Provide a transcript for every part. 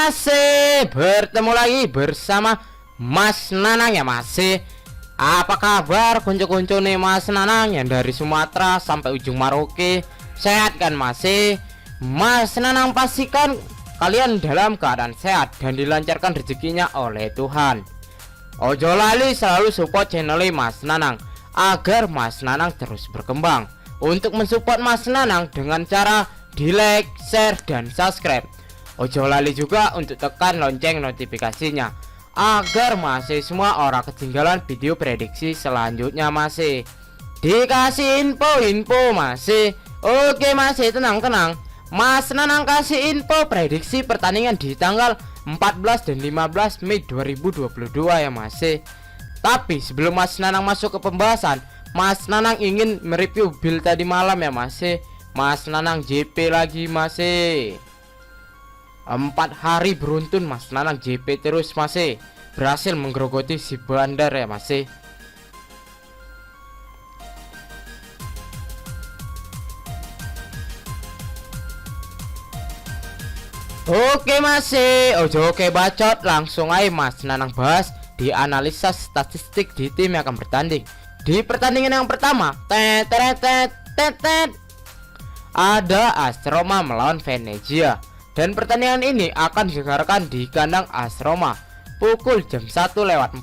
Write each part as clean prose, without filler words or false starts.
masih bertemu lagi bersama Mas Nanang ya masih. Apa kabar kuncu-kuncu nih Mas Nanang yang dari Sumatera sampai ujung Maroke? Sehat kan masih? Mas Nanang pastikan kalian dalam keadaan sehat dan dilancarkan rezekinya oleh Tuhan. Ojo lali selalu support channel Mas Nanang agar Mas Nanang terus berkembang. Untuk mensupport Mas Nanang dengan cara di like, share, dan subscribe. Ojo lali juga untuk tekan lonceng notifikasinya agar masih semua orang ketinggalan video prediksi selanjutnya masih. Dikasih info masih. Oke masih tenang. Mas Nanang kasih info prediksi pertandingan di tanggal 14 dan 15 Mei 2022 ya masih. Tapi sebelum Mas Nanang masuk ke pembahasan, Mas Nanang ingin mereview build tadi malam ya masih. Mas Nanang JP lagi masih. 4 hari beruntun Mas Nanang JP terus masih. Berhasil menggerogoti si bandar ya masih. Oke masih, oke bacot, langsung aja Mas Nanang bahas di analisa statistik di tim yang akan bertanding. Di pertandingan yang pertama, ada AS Roma melawan Venezia. Dan pertandingan ini akan digelarkan di kandang AS Roma pukul jam 1:45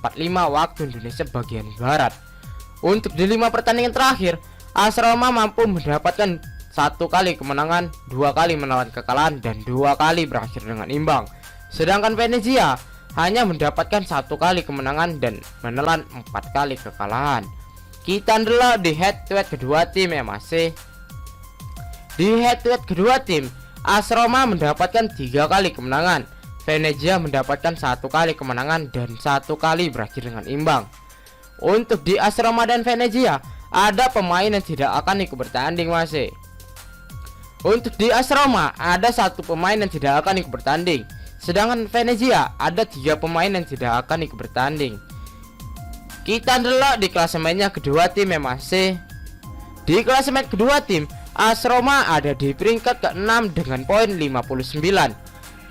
waktu Indonesia bagian barat. Untuk di 5 pertandingan terakhir, AS Roma mampu mendapatkan 1 kali kemenangan, 2 kali menelan kekalahan, dan 2 kali berakhir dengan imbang. Sedangkan Venezia hanya mendapatkan 1 kali kemenangan dan menelan 4 kali kekalahan. Kita dulu di head to head kedua tim ya masih. Di head to head kedua tim, AS Roma mendapatkan 3 kali kemenangan, Venezia mendapatkan 1 kali kemenangan dan 1 kali berakhir dengan imbang. Untuk di AS Roma dan Venezia, ada pemain yang tidak akan ikut bertanding masih. Untuk di AS Roma ada 1 pemain yang tidak akan ikut bertanding, sedangkan Venezia ada 3 pemain yang tidak akan ikut bertanding. Kita dulu di klasemennya kedua tim ya masih. Di klasemen kedua tim, AS Roma ada di peringkat ke-6 dengan poin 59.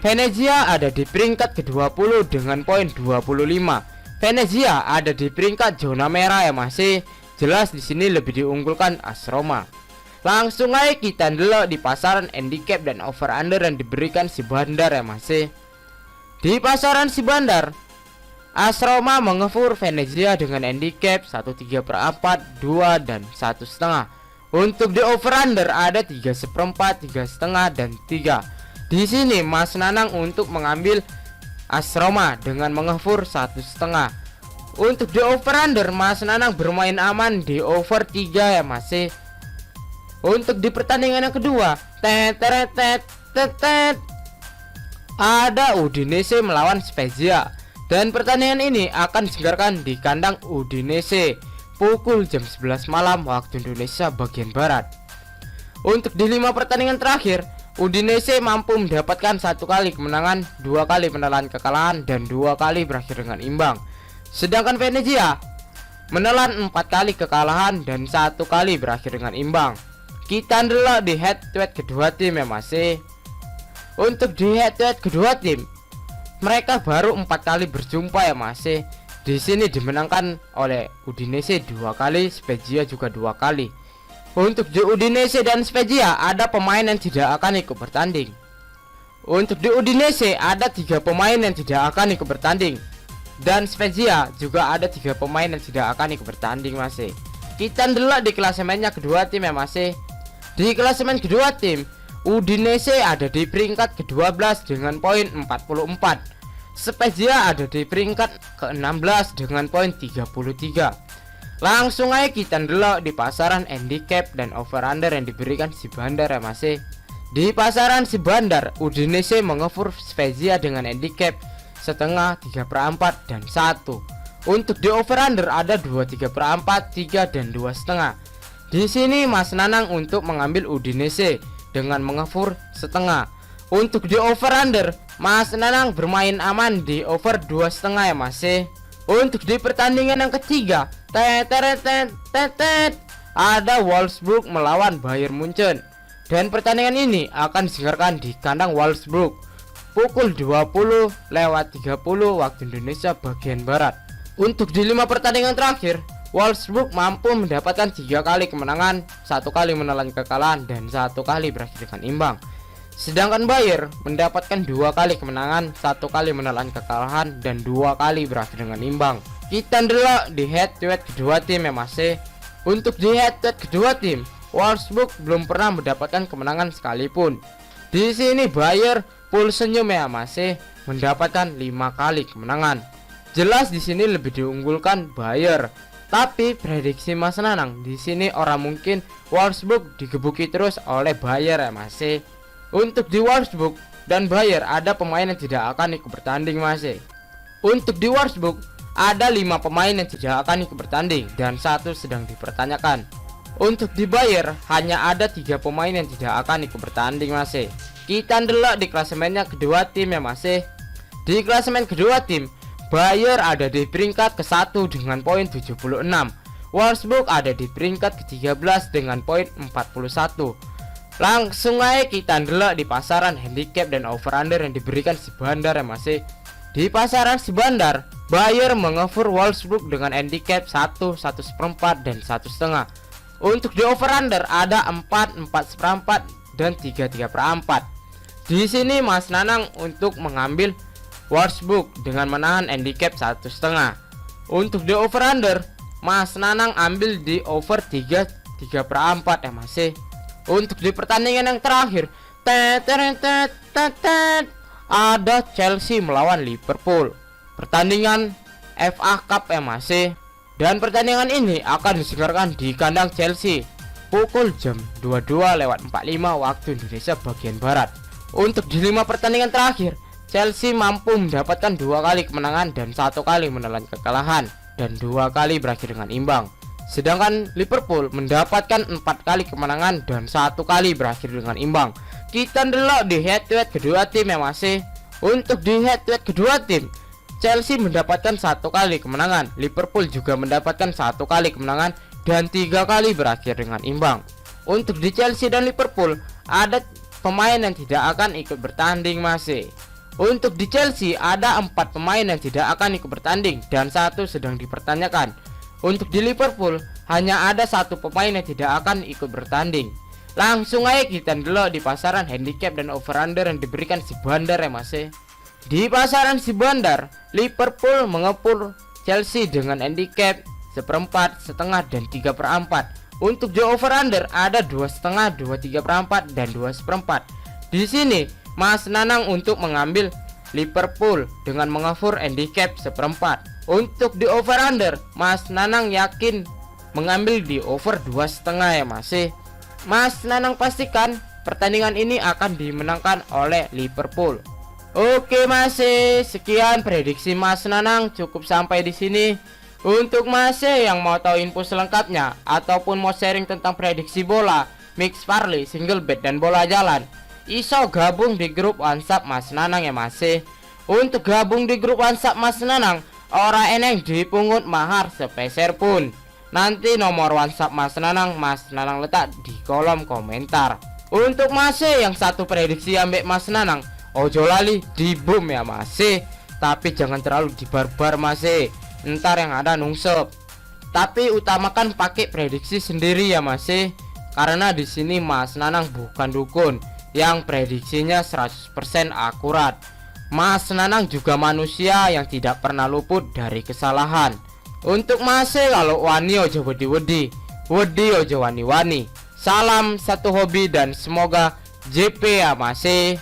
Venezia ada di peringkat ke-20 dengan poin 25. Venezia ada di peringkat zona merah ya masih. Jelas di sini lebih diunggulkan AS Roma. Langsung aja kita dulu di pasaran handicap dan over under yang diberikan si bandar ya masih. Di pasaran si bandar, AS Roma mengefur Venezia dengan handicap 1/3/4, 2 dan 1,5. Untuk di over under ada 3/4, 3,5 dan 3. Di sini Mas Nanang untuk mengambil AS Roma dengan mengefur 1,5. Untuk di over under Mas Nanang bermain aman di over 3 ya masih. Untuk di pertandingan yang kedua, ada Udinese melawan Spezia. Dan pertandingan ini akan digelarkan di kandang Udinese pukul jam 11 malam waktu Indonesia bagian barat. Untuk di 5 pertandingan terakhir, Udinese mampu mendapatkan 1 kali kemenangan, 2 kali menelan kekalahan, dan 2 kali berakhir dengan imbang. Sedangkan Venezia menelan 4 kali kekalahan dan 1 kali berakhir dengan imbang. Kita dulu di head to head kedua tim ya masih. Untuk di head to head kedua tim, mereka baru 4 kali berjumpa ya masih. Di sini dimenangkan oleh Udinese 2 kali, Spezia juga 2 kali. Untuk di Udinese dan Spezia ada pemain yang tidak akan ikut bertanding. Untuk di Udinese ada 3 pemain yang tidak akan ikut bertanding, dan Spezia juga ada 3 pemain yang tidak akan ikut bertanding masih. Kita dulu di klasemennya kedua tim ya masih. Di klasemen kedua tim, Udinese ada di peringkat ke-12 dengan poin 44. Spezia ada di peringkat ke-16 dengan poin 33. Langsung aja kita dulu di pasaran handicap dan over under yang diberikan si bandar ya masih. Di pasaran si bandar, Udinese mengefur Spezia dengan handicap 1/2, 3/4 dan 1. Untuk di over under ada 2/3/4, 3 dan 2,5. Di sini Mas Nanang untuk mengambil Udinese dengan mengefur 1/2. Untuk di over under, Mas Nanang bermain aman di over 2,5 ya masih. Untuk di pertandingan yang ketiga, ada Wolfsburg melawan Bayern Munchen. Dan pertandingan ini akan digelarkan di kandang Wolfsburg pukul 20:30 waktu Indonesia bagian barat. Untuk di 5 pertandingan terakhir, Wolfsburg mampu mendapatkan 3 kali kemenangan, 1 kali menelan kekalahan, dan 1 kali berakhir dengan imbang. Sedangkan Bayer mendapatkan 2 kali kemenangan, 1 kali menelan kekalahan, dan 2 kali berakhir dengan imbang. Kita ndelok di head to head kedua tim ya masih. Untuk di head to head kedua tim, Wolfsburg belum pernah mendapatkan kemenangan sekalipun. Di sini Bayer full senyum ya masih, mendapatkan 5 kali kemenangan. Jelas di sini lebih diunggulkan Bayer. Tapi prediksi Mas Nanang di sini orang mungkin Wolfsburg digebuki terus oleh Bayer ya masih. Untuk di Wolfsburg dan Bayer ada pemain yang tidak akan ikut bertanding masih. Untuk di Wolfsburg ada 5 pemain yang tidak akan ikut bertanding dan 1 sedang dipertanyakan. Untuk di Bayer hanya ada 3 pemain yang tidak akan ikut bertanding masih. Kita ndelok di klasemennya kedua tim ya masih. Di klasemen kedua tim, Bayer ada di peringkat ke-1 dengan poin 76. Wolfsburg ada di peringkat ke-13 dengan poin 41. Langsung aja kita ndelok di pasaran handicap dan over under yang diberikan si Bandar ya masih. Di pasaran si Bandar, Bayer mengoffer Wolfsburg dengan handicap 1, 1/4 dan 1,5. Untuk di over under ada 4, 4/4 dan 3, 3/4. Di sini Mas Nanang untuk mengambil Wolfsburg dengan menahan handicap 1,5. Untuk di over under, Mas Nanang ambil di over 3, 3/4 ya masih. Untuk di pertandingan yang terakhir, ada Chelsea melawan Liverpool. Pertandingan FA Cup ya masih. Dan pertandingan ini akan disegarkan di kandang Chelsea pukul jam 22:45 waktu Indonesia bagian barat. Untuk di 5 pertandingan terakhir, Chelsea mampu mendapatkan 2 kali kemenangan dan 1 kali menelan kekalahan dan 2 kali berakhir dengan imbang. Sedangkan Liverpool mendapatkan 4 kali kemenangan dan 1 kali berakhir dengan imbang. Kita ndelok di head to head kedua tim ya masih. Untuk di head to head kedua tim, Chelsea mendapatkan 1 kali kemenangan, Liverpool juga mendapatkan 1 kali kemenangan dan 3 kali berakhir dengan imbang. Untuk di Chelsea dan Liverpool ada pemain yang tidak akan ikut bertanding masih. Untuk di Chelsea ada 4 pemain yang tidak akan ikut bertanding dan 1 sedang dipertanyakan. Untuk di Liverpool hanya ada 1 pemain yang tidak akan ikut bertanding. Langsung aja kita dulu di pasaran handicap dan over under yang diberikan si Bandar ya masih. Di pasaran si Bandar, Liverpool mengepul Chelsea dengan handicap 1/4, setengah dan 3/4. Untuk di over under ada 2,5, 2,3/4 dan 2,4. Di sini Mas Nanang untuk mengambil Liverpool dengan mengoffer handicap 1/4. Untuk di over under, Mas Nanang yakin mengambil di over 2,5 ya masih. Mas Nanang pastikan pertandingan ini akan dimenangkan oleh Liverpool. Oke masih, sekian prediksi Mas Nanang, cukup sampai di sini. Untuk masih yang mau tahu info selengkapnya ataupun mau sharing tentang prediksi bola, mix parlay, single bet dan bola jalan, iso gabung di grup WhatsApp Mas Nanang ya masih. Untuk gabung di grup WhatsApp Mas Nanang, ora eneng dipungut mahar sepeser pun. Nanti nomor WhatsApp Mas Nanang letak di kolom komentar. Untuk masih yang satu prediksi ambek Mas Nanang, ojo lali di boom ya masih. Tapi jangan terlalu dibarbar masih, ntar yang ada nungsep. Tapi utamakan pakai prediksi sendiri ya masih. Karena di sini Mas Nanang bukan dukun yang prediksinya 100% akurat. Mas Nanang juga manusia yang tidak pernah luput dari kesalahan. Untuk masih kalau wani ojo wedi ojo wani-wani. Salam satu hobi dan semoga JP ya masih.